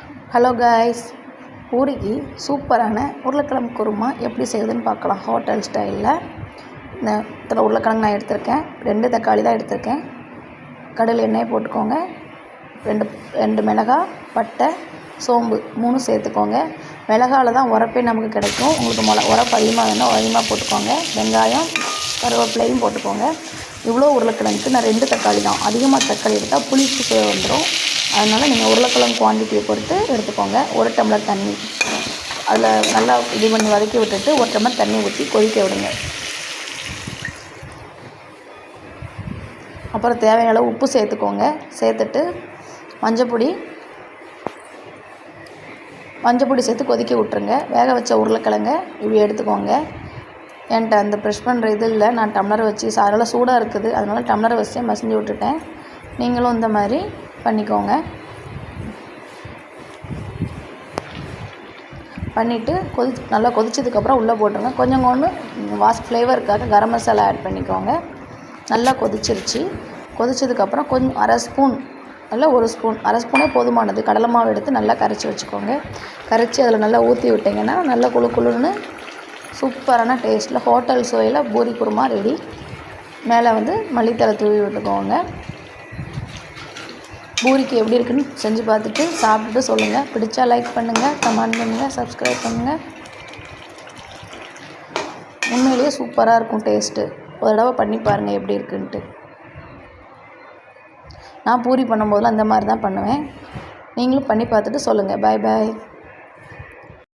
Hello guys, பூரிக்கு சூப்பரான உருளைக்கிழங்கு குருமா எப்படி செய்யுதுன்னு பார்க்கலாம். ஹோட்டல் ஸ்டைலில் இத்தனை உருளைக்கிழங்கு நான் எடுத்திருக்கேன். 2 தக்காளி தான் எடுத்திருக்கேன். கடுகு எண்ணெய் போட்டுக்கோங்க. 2 மிளகாய், பட்டை, சோம்பு 3 சேர்த்துக்கோங்க. மிளகாவில் தான் உரப்பே நமக்கு கிடைக்கும். உங்களுக்கு உரப்பு அதிகமாக வேணால் அதிகமாக போட்டுக்கோங்க. வெங்காயம், கருவேப்பிலையும் போட்டுக்கோங்க. இவ்வளோ உருளைக்கிழங்குக்கு நான் 2 தக்காளி தான். அதிகமாக தக்காளி எடுத்தால் புளிப்பு சுவை வந்துடும். அதனால் நீங்கள் உருளைக்கிழங்கு குவான்டிட்டியை பொறுத்து எடுத்துக்கோங்க. 1 டம்ளர் தண்ணி அதில் நல்லா இது பண்ணி வதக்கி விட்டுட்டு 1 டம்ளர் தண்ணி ஊற்றி கொதிக்க விடுங்க. அப்புறம் தேவையான அளவு உப்பு சேர்த்துக்கோங்க. சேர்த்துட்டு மஞ்சப்பொடி சேர்த்து கொதிக்க விட்ருங்க. வேக வச்ச உருளைக்கிழங்க இப்படி எடுத்துக்கோங்க. என்கிட்ட அந்த ப்ரெஷ் பண்ணுற இது இல்லை, நான் டம்ளரை வச்சு அதனால் சூடாக இருக்குது, அதனால் டம்ளரை வச்சு மசிஞ்சு விட்டுட்டேன். நீங்களும் இந்த மாதிரி பண்ணிக்கோங்க. பண்ணிவிட்டு நல்லா கொதிச்சதுக்கப்புறம் உள்ளே போட்டுருங்க. கொஞ்சம் ஃப்ளேவருக்காக கரம் மசாலா ஆட் பண்ணிக்கோங்க. நல்லா கொதிச்சிருச்சு. கொதிச்சதுக்கப்புறம் கொஞ்சம் அரை ஸ்பூன் இல்லை 1 ஸ்பூன், அரை ஸ்பூனே போதுமானது கடலை மாவு எடுத்து நல்லா கரைச்சி வச்சுக்கோங்க. கரைச்சி அதில் நல்லா ஊற்றி விட்டிங்கன்னா நல்லா குளுன்னு சூப்பரான டேஸ்ட்டில் ஹோட்டல் சுவையில் பூரி குருமா ரெடி. மேலே மல்லித்தழை தூவி விட்டுக்கோங்க. பூரிக்கு எப்படி இருக்குன்னு செஞ்சு பார்த்துட்டு சாப்பிட்டுட்டு சொல்லுங்கள். பிடிச்சா லைக் பண்ணுங்கள், கமெண்ட் பண்ணுங்கள், சப்ஸ்கிரைப் பண்ணுங்கள். உண்மையிலேயே சூப்பராக இருக்கும் டேஸ்ட்டு. ஒரு தடவை பண்ணி பாருங்கள் எப்படி இருக்குன்ட்டு. நான் பூரி பண்ணும்போதெல்லாம் அந்த மாதிரி தான் பண்ணுவேன். நீங்களும் பண்ணி பார்த்துட்டு சொல்லுங்கள். பாய் பாய்.